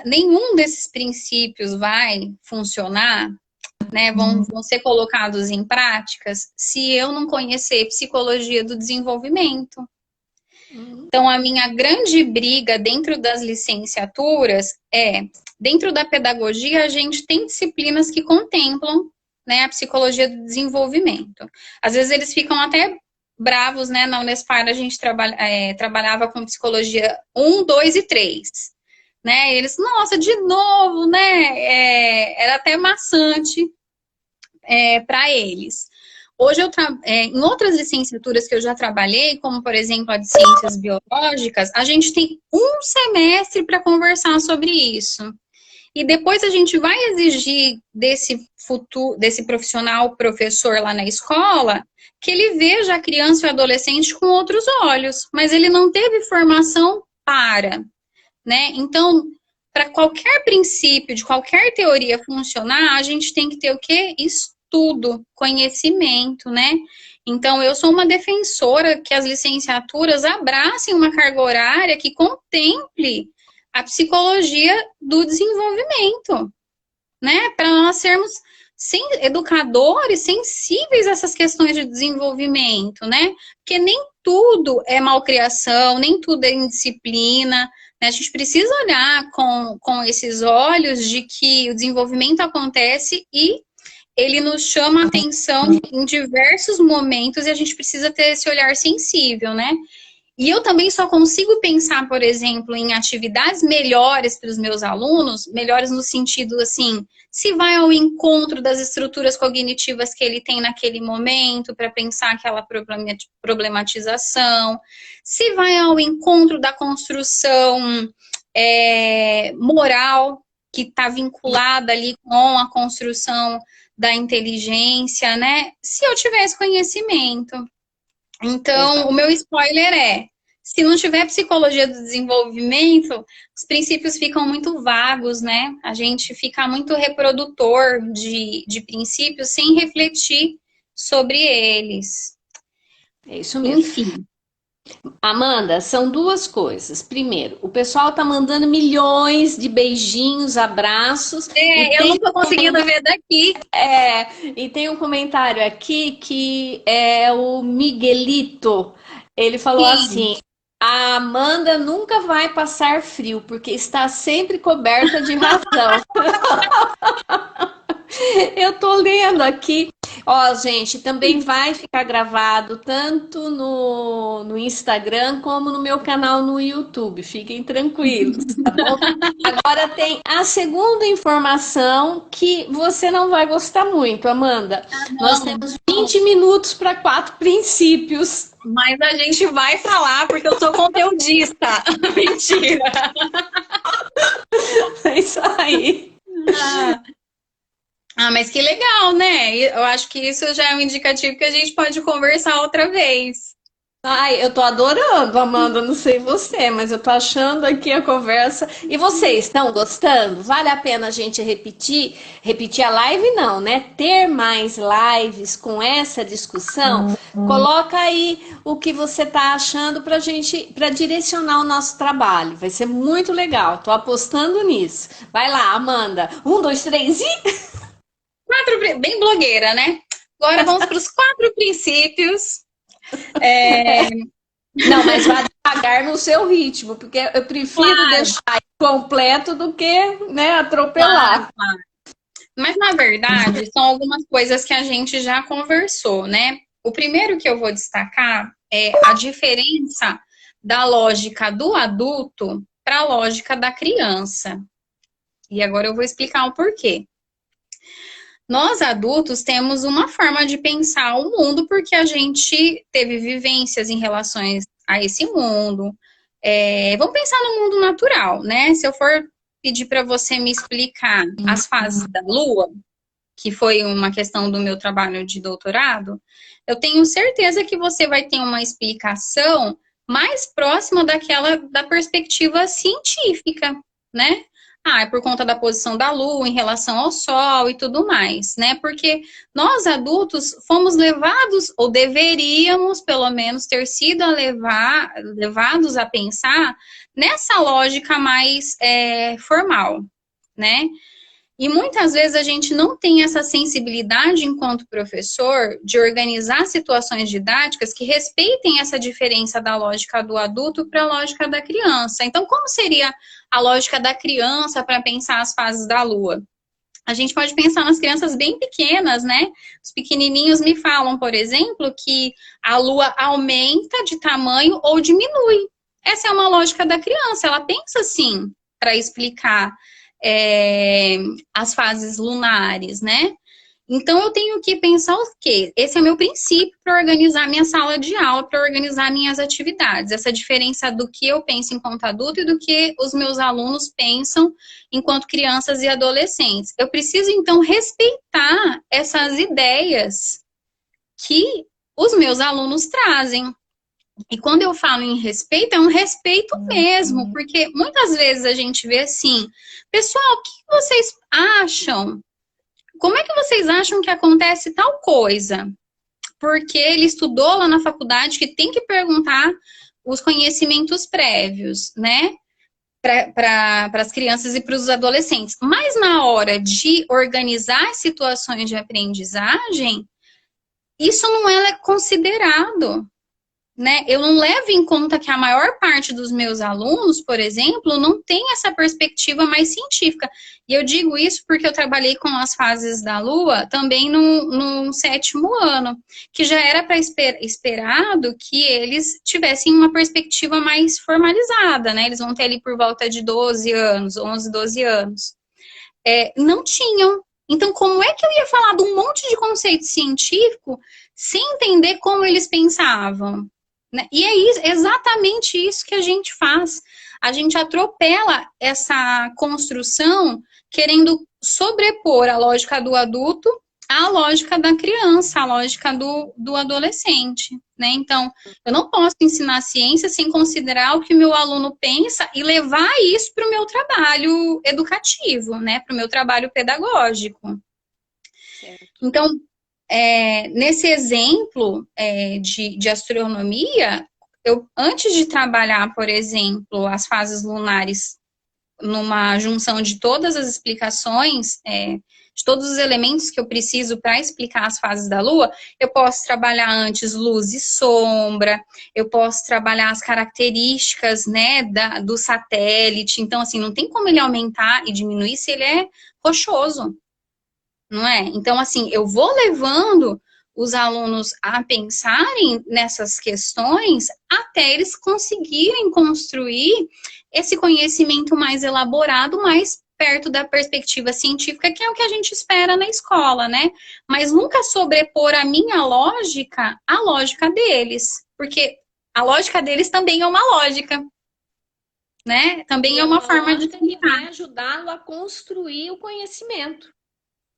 nenhum desses princípios vai funcionar, né? Vão ser colocados em práticas se eu não conhecer psicologia do desenvolvimento. Uhum. Então, a minha grande briga dentro das licenciaturas dentro da pedagogia, a gente tem disciplinas que contemplam, né, a psicologia do desenvolvimento. Às vezes eles ficam até bravos, né? Na Unespar a gente trabalhava com psicologia 1, 2 e 3. Né? E eles, nossa, de novo, né? Era até maçante para eles. Hoje, em outras licenciaturas que eu já trabalhei, como, por exemplo, a de Ciências Biológicas, a gente tem um semestre para conversar sobre isso. E depois a gente vai exigir desse profissional, professor lá na escola, que ele veja a criança e o adolescente com outros olhos, mas ele não teve formação né? Então, para qualquer princípio de qualquer teoria funcionar, a gente tem que ter o quê? Estudo, conhecimento, né? Então, eu sou uma defensora que as licenciaturas abracem uma carga horária que contemple a psicologia do desenvolvimento, né? Para nós sermos educadores sensíveis a essas questões de desenvolvimento, né? Porque nem tudo é malcriação, nem tudo é indisciplina, né? A gente precisa olhar com esses olhos de que o desenvolvimento acontece e ele nos chama a atenção em diversos momentos e a gente precisa ter esse olhar sensível, né? E eu também só consigo pensar, por exemplo, em atividades melhores para os meus alunos, melhores no sentido assim, se vai ao encontro das estruturas cognitivas que ele tem naquele momento, para pensar aquela problematização, se vai ao encontro da construção moral, que está vinculada ali com a construção da inteligência, né? Se eu tivesse conhecimento. Então, o meu spoiler se não tiver psicologia do desenvolvimento, os princípios ficam muito vagos, né? A gente fica muito reprodutor de princípios sem refletir sobre eles. É isso mesmo. Enfim. Amanda, são duas coisas. Primeiro, o pessoal tá mandando milhões de beijinhos, abraços. Eu não tô conseguindo ver daqui. E tem um comentário aqui que é o Miguelito. Ele falou assim: a Amanda nunca vai passar frio, porque está sempre coberta de razão. Eu tô lendo aqui. Ó, gente, também vai ficar gravado tanto no Instagram como no meu canal no YouTube. Fiquem tranquilos, tá bom? Agora tem a segunda informação que você não vai gostar muito, Amanda. Nós temos 20 minutos para 4 princípios. Mas a gente vai falar porque eu sou conteudista. Mentira. É isso aí. Mas que legal, né? Eu acho que isso já é um indicativo que a gente pode conversar outra vez. Ai, eu tô adorando, Amanda, não sei você, mas eu tô achando aqui a conversa. E vocês estão gostando? Vale a pena a gente repetir a live não, né? Ter mais lives com essa discussão. Coloca aí o que você tá achando pra gente, pra direcionar o nosso trabalho. Vai ser muito legal, tô apostando nisso. Vai lá, Amanda. 1, 2, 3 e... Bem blogueira, né? Agora vamos para os 4 princípios. Não, mas vai devagar no seu ritmo, porque eu prefiro deixar completo do que, né, atropelar. Claro. Mas, na verdade, são algumas coisas que a gente já conversou, né? O primeiro que eu vou destacar é a diferença da lógica do adulto para a lógica da criança. E agora eu vou explicar o porquê. Nós adultos temos uma forma de pensar o mundo porque a gente teve vivências em relações a esse mundo. Vamos pensar no mundo natural, né? Se eu for pedir para você me explicar as fases da Lua, que foi uma questão do meu trabalho de doutorado, eu tenho certeza que você vai ter uma explicação mais próxima daquela da perspectiva científica, né? É por conta da posição da Lua em relação ao Sol e tudo mais, né? Porque nós adultos fomos levados, ou deveríamos pelo menos ter sido levados a pensar nessa lógica mais formal, né? E muitas vezes a gente não tem essa sensibilidade enquanto professor de organizar situações didáticas que respeitem essa diferença da lógica do adulto para a lógica da criança. Então, como seria a lógica da criança para pensar as fases da Lua? A gente pode pensar nas crianças bem pequenas, né? Os pequenininhos me falam, por exemplo, que a Lua aumenta de tamanho ou diminui. Essa é uma lógica da criança, ela pensa assim para explicar as fases lunares, né? Então, eu tenho que pensar o quê? Esse é o meu princípio para organizar minha sala de aula, para organizar minhas atividades. Essa diferença do que eu penso enquanto adulto e do que os meus alunos pensam enquanto crianças e adolescentes. Eu preciso, então, respeitar essas ideias que os meus alunos trazem. E quando eu falo em respeito, é um respeito mesmo, porque muitas vezes a gente vê assim, pessoal, o que vocês acham? Como é que vocês acham que acontece tal coisa? Porque ele estudou lá na faculdade que tem que perguntar os conhecimentos prévios, né? Para as crianças e para os adolescentes. Mas na hora de organizar situações de aprendizagem, isso não é considerado. né? Eu não levo em conta que a maior parte dos meus alunos, por exemplo, não tem essa perspectiva mais científica. E eu digo isso porque eu trabalhei com as fases da Lua também no 7º ano, que já era para esperado que eles tivessem uma perspectiva mais formalizada, né? Eles vão ter ali por volta de 12 anos, 11, 12 anos. Não tinham. Então, como é que eu ia falar de um monte de conceito científico sem entender como eles pensavam? Né? E é exatamente isso que a gente faz. A gente atropela essa construção querendo sobrepor a lógica do adulto à lógica da criança, à lógica do adolescente. Né? Então, eu não posso ensinar ciência sem considerar o que o meu aluno pensa e levar isso para o meu trabalho educativo, né? Para o meu trabalho pedagógico. Certo. Então, nesse exemplo de astronomia, eu, antes de trabalhar, por exemplo, as fases lunares numa junção de todas as explicações, de todos os elementos que eu preciso para explicar as fases da Lua, eu posso trabalhar antes luz e sombra, eu posso trabalhar as características, né, do satélite. Então, assim, não tem como ele aumentar e diminuir se ele é rochoso, não é? Então, assim, eu vou levando os alunos a pensarem nessas questões até eles conseguirem construir esse conhecimento mais elaborado, mais perto da perspectiva científica, que é o que a gente espera na escola, né? Mas nunca sobrepor a minha lógica à lógica deles, porque a lógica deles também é uma lógica, né? Também E é é uma uma forma de lógica que pensar. vai ajudá-lo a construir o conhecimento.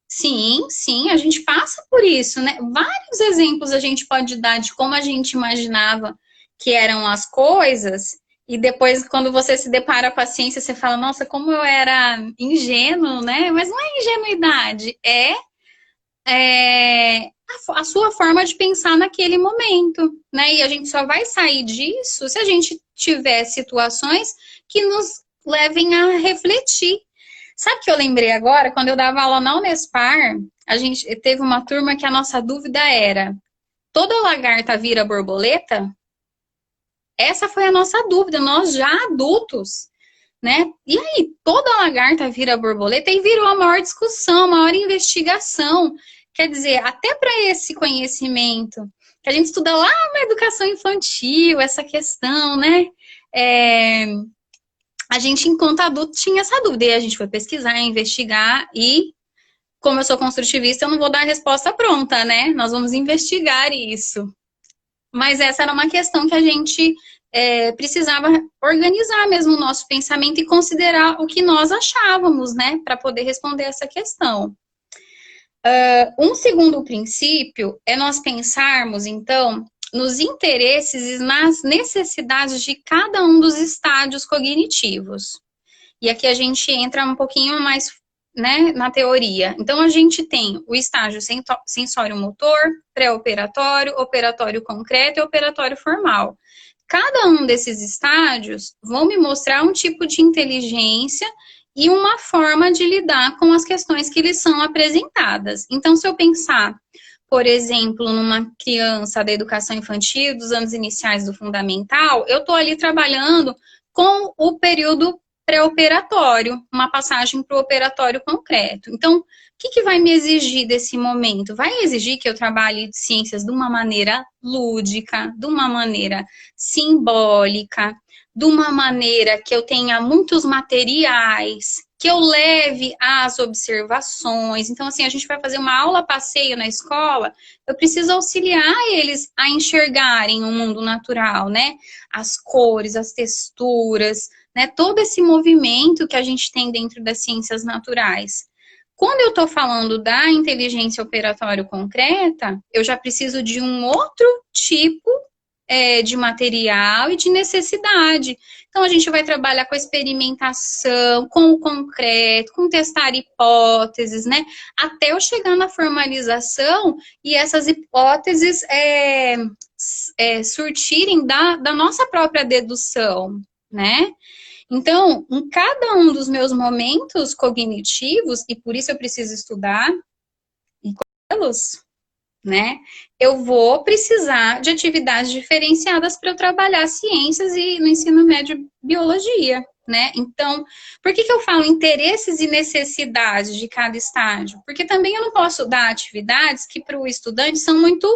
Sim, sim, a gente passa por isso, né? Vários exemplos a gente pode dar de como a gente imaginava que eram as coisas, e depois, quando você se depara com a ciência, você fala, nossa, como eu era ingênuo, né? Mas não é ingenuidade, a sua forma de pensar naquele momento, né? E a gente só vai sair disso se a gente tiver situações que nos levem a refletir. Sabe o que eu lembrei agora? Quando eu dava aula na Unespar, a gente teve uma turma que a nossa dúvida era: toda lagarta vira borboleta? Essa foi a nossa dúvida, nós já adultos, né? E aí, toda lagarta vira borboleta? E virou a maior discussão, a maior investigação. Quer dizer, até para esse conhecimento que a gente estuda lá na educação infantil, essa questão, né? A gente, enquanto adulto, tinha essa dúvida. E a gente foi pesquisar, investigar e, como eu sou construtivista, eu não vou dar a resposta pronta, né? Nós vamos investigar isso. Mas essa era uma questão que a gente precisava organizar mesmo o nosso pensamento e considerar o que nós achávamos, né? Para poder responder essa questão. Um segundo princípio é nós pensarmos, então, nos interesses e nas necessidades de cada um dos estádios cognitivos. E aqui a gente entra um pouquinho mais, né, na teoria. Então, a gente tem o estágio sensório-motor, pré-operatório, operatório concreto e operatório formal. Cada um desses estádios vão me mostrar um tipo de inteligência e uma forma de lidar com as questões que lhes são apresentadas. Então, se eu pensar, por exemplo, numa criança da educação infantil, dos anos iniciais do fundamental, eu estou ali trabalhando com o período pré-operatório, uma passagem para o operatório concreto. Então, o que vai me exigir desse momento? Vai exigir que eu trabalhe ciências de uma maneira lúdica, de uma maneira simbólica, de uma maneira que eu tenha muitos materiais, que eu leve as observações. Então, assim, a gente vai fazer uma aula passeio na escola, eu preciso auxiliar eles a enxergarem o mundo natural, né? As cores, as texturas, né? Todo esse movimento que a gente tem dentro das ciências naturais. Quando eu estou falando da inteligência operatória concreta, eu já preciso de um outro tipo de material e de necessidade. Então, a gente vai trabalhar com a experimentação, com o concreto, com testar hipóteses, né? Até eu chegar na formalização e essas hipóteses surtirem da nossa própria dedução, né? Então, em cada um dos meus momentos cognitivos, e por isso eu preciso estudar e conhecê-los, né? Eu vou precisar de atividades diferenciadas para eu trabalhar ciências e no ensino médio biologia, né? Então, por que eu falo interesses e necessidades de cada estágio? Porque também eu não posso dar atividades que para o estudante são muito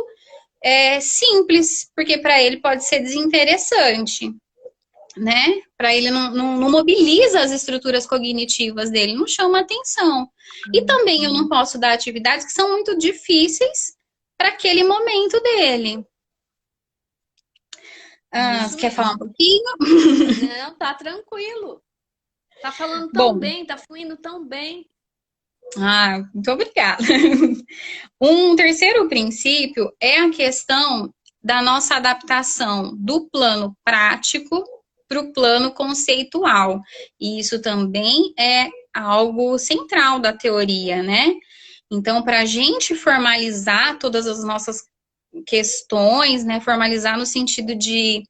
simples, porque para ele pode ser desinteressante, né? Para ele não mobiliza as estruturas cognitivas dele, não chama atenção. E também eu não posso dar atividades que são muito difíceis para aquele momento dele. Você quer falar um pouquinho? Não, tá tranquilo. Tá falando tão Bom, bem, tá fluindo tão bem. muito obrigada. Um terceiro princípio é a questão da nossa adaptação do plano prático para o plano conceitual. E isso também é algo central da teoria, né? Então, para a gente formalizar todas as nossas questões, né? Formalizar no sentido de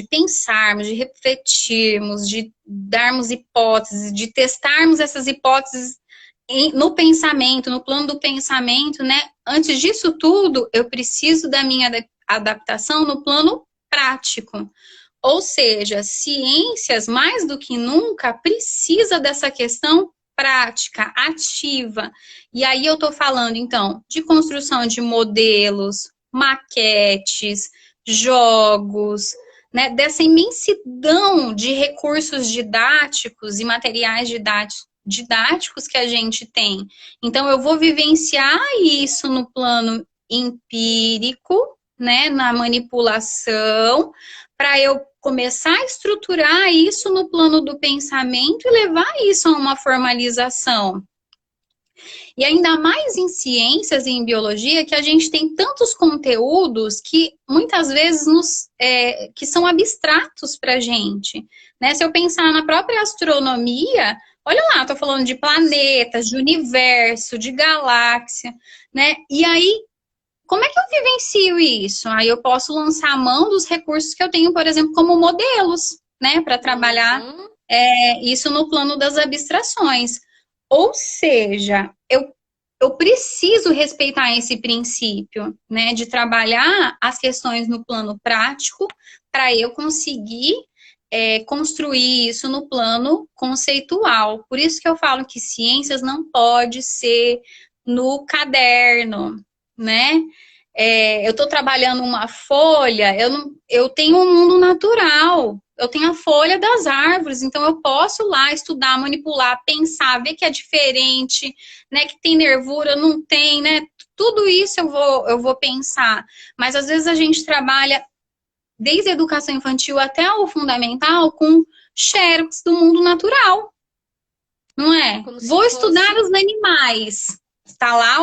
pensarmos, de refletirmos, de darmos hipóteses, de testarmos essas hipóteses no pensamento, no plano do pensamento, né? Antes disso tudo, eu preciso da minha adaptação no plano prático. Ou seja, ciências, mais do que nunca, precisa dessa questão prática, ativa. E aí eu estou falando, então, de construção de modelos, maquetes, jogos, né? Dessa imensidão de recursos didáticos e materiais didáticos que a gente tem. Então, eu vou vivenciar isso no plano empírico, né, na manipulação, para eu começar a estruturar isso no plano do pensamento e levar isso a uma formalização. E ainda mais em ciências e em biologia, que a gente tem tantos conteúdos que muitas vezes que são abstratos para a gente. Né? Se eu pensar na própria astronomia, olha lá, estou falando de planetas, de universo, de galáxia, né? E aí, como é que eu vivencio isso? Aí eu posso lançar a mão dos recursos que eu tenho, por exemplo, como modelos, né? Para trabalhar isso no plano das abstrações. Ou seja, eu preciso respeitar esse princípio, né? De trabalhar as questões no plano prático para eu conseguir construir isso no plano conceitual. Por isso que eu falo que ciências não pode ser no caderno, né? Eu estou trabalhando uma folha, eu tenho um mundo natural, eu tenho a folha das árvores, então eu posso lá estudar, manipular, pensar, ver que é diferente, né? Que tem nervura, não tem, né? Tudo isso eu vou pensar. Mas às vezes a gente trabalha desde a educação infantil até o fundamental com xerox do mundo natural, não é? Vou estudar os animais. Está lá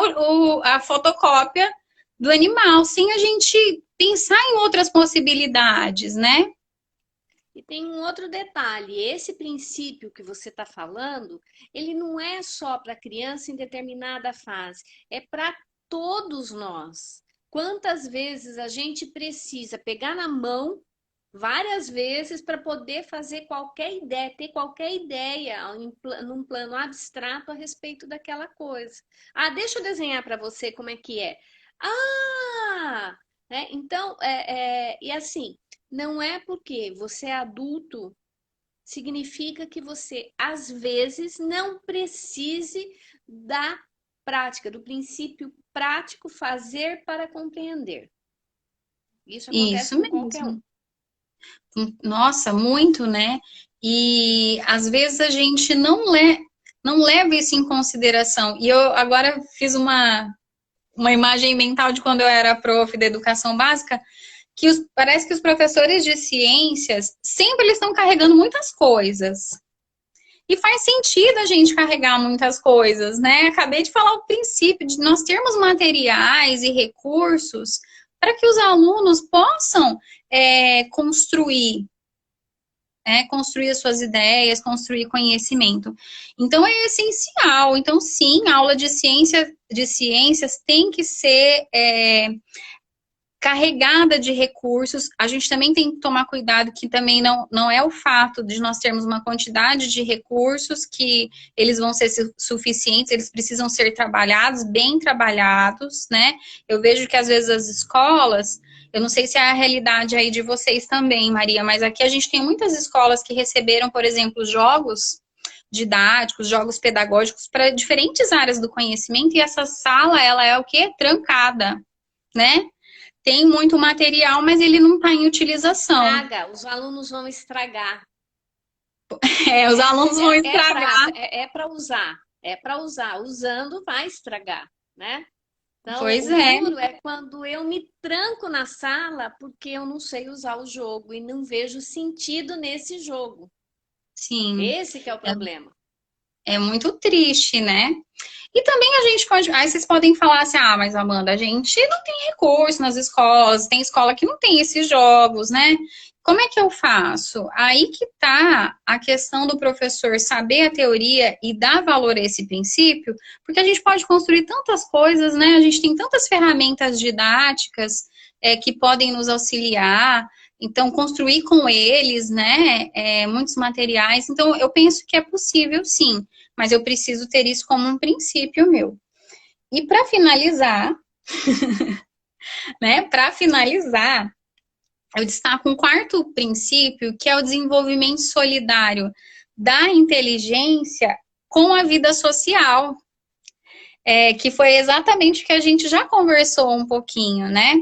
a fotocópia do animal, sem a gente pensar em outras possibilidades, né? E tem um outro detalhe, esse princípio que você está falando, ele não é só para criança em determinada fase, é para todos nós. Quantas vezes a gente precisa pegar na mão várias vezes para poder fazer qualquer ideia, ter qualquer ideia num plano abstrato a respeito daquela coisa. Ah, deixa eu desenhar para você como é que é. Ah! Então, e assim, não é porque você é adulto, significa que você, às vezes, não precise da prática, do princípio prático fazer para compreender. Isso acontece com qualquer um. Nossa, muito, né? E às vezes a gente não leva isso em consideração. E eu agora fiz uma imagem mental de quando eu era prof da educação básica, que parece que os professores de ciências sempre eles estão carregando muitas coisas. E faz sentido a gente carregar muitas coisas, né? Acabei de falar o princípio de nós termos materiais e recursos para que os alunos possam construir as suas ideias, construir conhecimento. Então, é essencial. Então, sim, a aula de ciências tem que ser carregada de recursos. A gente também tem que tomar cuidado que também não é o fato de nós termos uma quantidade de recursos que eles vão ser suficientes, eles precisam ser trabalhados, bem trabalhados, né? Eu vejo que às vezes as escolas, eu não sei se é a realidade aí de vocês também, Maria, mas aqui a gente tem muitas escolas que receberam, por exemplo, jogos didáticos, jogos pedagógicos para diferentes áreas do conhecimento, e essa sala, ela é o quê? Trancada, né? Tem muito material, mas ele não está em utilização. Estraga, os alunos vão estragar. Os alunos vão estragar. É para usar, é para usar. Usando vai estragar, né? Então, Pois o é, duro é quando eu me tranco na sala porque eu não sei usar o jogo e não vejo sentido nesse jogo. sim. Esse que é o problema. É muito triste, né? E também a gente pode. Aí vocês podem falar assim: ah, mas Amanda, a gente não tem recurso nas escolas, tem escola que não tem esses jogos, né? Como é que eu faço? Aí que tá a questão do professor saber a teoria e dar valor a esse princípio, porque a gente pode construir tantas coisas, né? A gente tem tantas ferramentas didáticas que podem nos auxiliar. Então, construir com eles, né, muitos materiais. Então, eu penso que é possível, sim, mas eu preciso ter isso como um princípio meu. E para finalizar, né, para finalizar, eu destaco um quarto princípio, que é o desenvolvimento solidário da inteligência com a vida social, que foi exatamente o que a gente já conversou um pouquinho, né?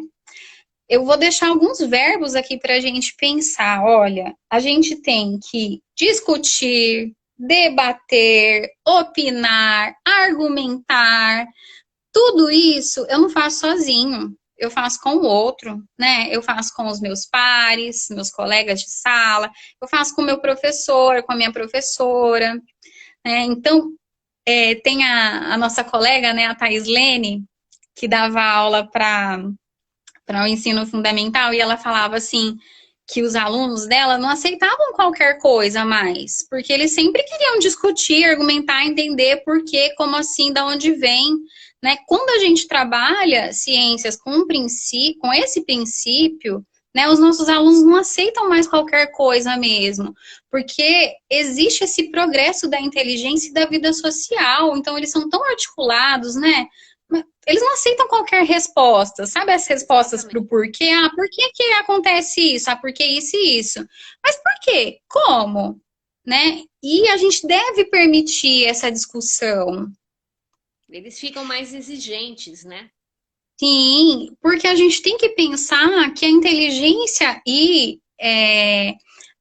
Eu vou deixar alguns verbos aqui para a gente pensar. Olha, a gente tem que discutir, debater, opinar, argumentar. Tudo isso eu não faço sozinho. Eu faço com o outro, né? Eu faço com os meus pares, meus colegas de sala, eu faço com o meu professor, com a minha professora, né? Então, tem a nossa colega, né, a Thais Lene, que dava aula para o ensino fundamental, e ela falava assim que os alunos dela não aceitavam qualquer coisa mais, porque eles sempre queriam discutir, argumentar, entender por quê, como assim, da onde vem, né? Quando a gente trabalha ciências com um princípio, com esse princípio, né, os nossos alunos não aceitam mais qualquer coisa mesmo, porque existe esse progresso da inteligência e da vida social, então eles são tão articulados, né? Eles não aceitam qualquer resposta, sabe as respostas para o Exatamente. porquê? Ah, por que que acontece isso? Ah, por que isso e isso? Mas por quê? Como? Né? E a gente deve permitir essa discussão. Eles ficam mais exigentes, né? Sim, porque a gente tem que pensar que a inteligência e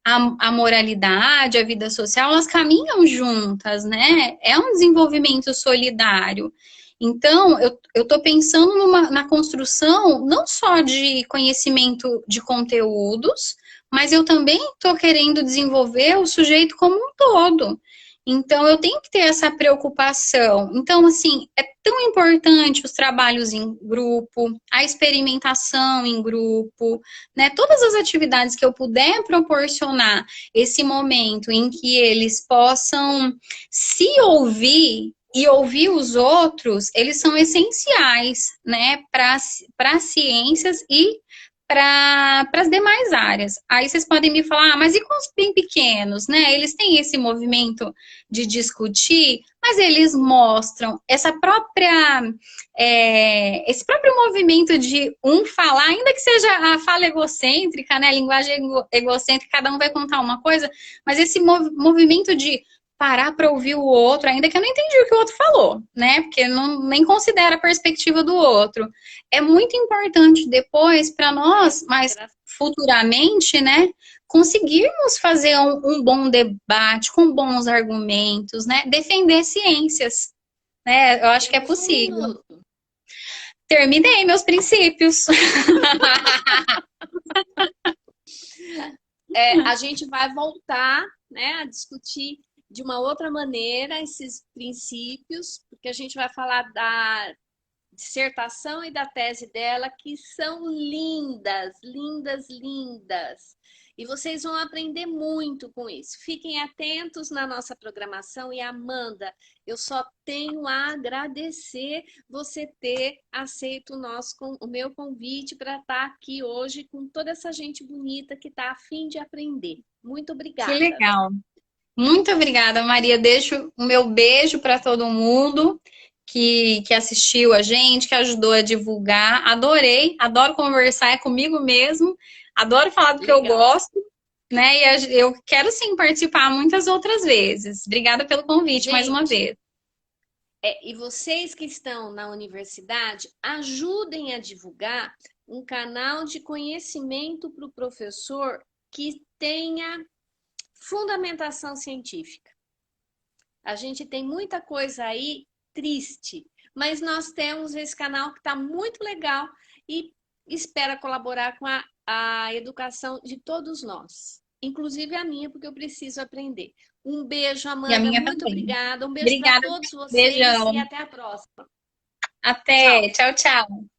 a moralidade, a vida social, elas caminham juntas, né? É um desenvolvimento solidário. Então, eu estou pensando na construção não só de conhecimento de conteúdos, mas eu também estou querendo desenvolver o sujeito como um todo. Então, eu tenho que ter essa preocupação. Então, assim, é tão importante os trabalhos em grupo, a experimentação em grupo, né? Todas as atividades que eu puder proporcionar esse momento em que eles possam se ouvir e ouvir os outros, eles são essenciais, né, para as ciências e para as demais áreas. Aí vocês podem me falar, ah, mas e com os bem pequenos, né? Eles têm esse movimento de discutir, mas eles mostram esse próprio movimento de um falar, ainda que seja a fala egocêntrica, né? A linguagem egocêntrica, cada um vai contar uma coisa, mas esse movimento de parar para ouvir o outro, ainda que eu não entendi o que o outro falou, né? Porque não, nem considera a perspectiva do outro. É muito importante depois para nós, mas futuramente, né? Conseguirmos fazer um bom debate com bons argumentos, né? Defender ciências, né? Eu acho que é Temos um possível. minuto. Terminei meus princípios. A gente vai voltar, né, a discutir de uma outra maneira esses princípios, porque a gente vai falar da dissertação e da tese dela, que são lindas, lindas, lindas. E vocês vão aprender muito com isso. Fiquem atentos na nossa programação. E Amanda, eu só tenho a agradecer você ter aceito o meu convite para estar aqui hoje com toda essa gente bonita que está a fim de aprender. Muito Que obrigada. legal. Muito obrigada, Maria. Deixo o meu beijo para todo mundo que assistiu a gente, que ajudou a divulgar. Adorei, adoro conversar, é comigo mesmo. Adoro falar do que eu Legal. gosto, né? E eu quero sim participar muitas outras vezes. Obrigada pelo convite mais uma Gente, vez. e vocês que estão na universidade, ajudem a divulgar um canal de conhecimento para o professor que tenha fundamentação científica. A gente tem muita coisa aí triste, mas nós temos esse canal que está muito legal e espera colaborar com a educação de todos nós, inclusive a minha, porque eu preciso aprender. Um beijo, E a Amanda, minha muito também. obrigada. Um beijo para Obrigada. todos vocês e Beijão. até a próxima. Até. Tchau. Tchau, tchau.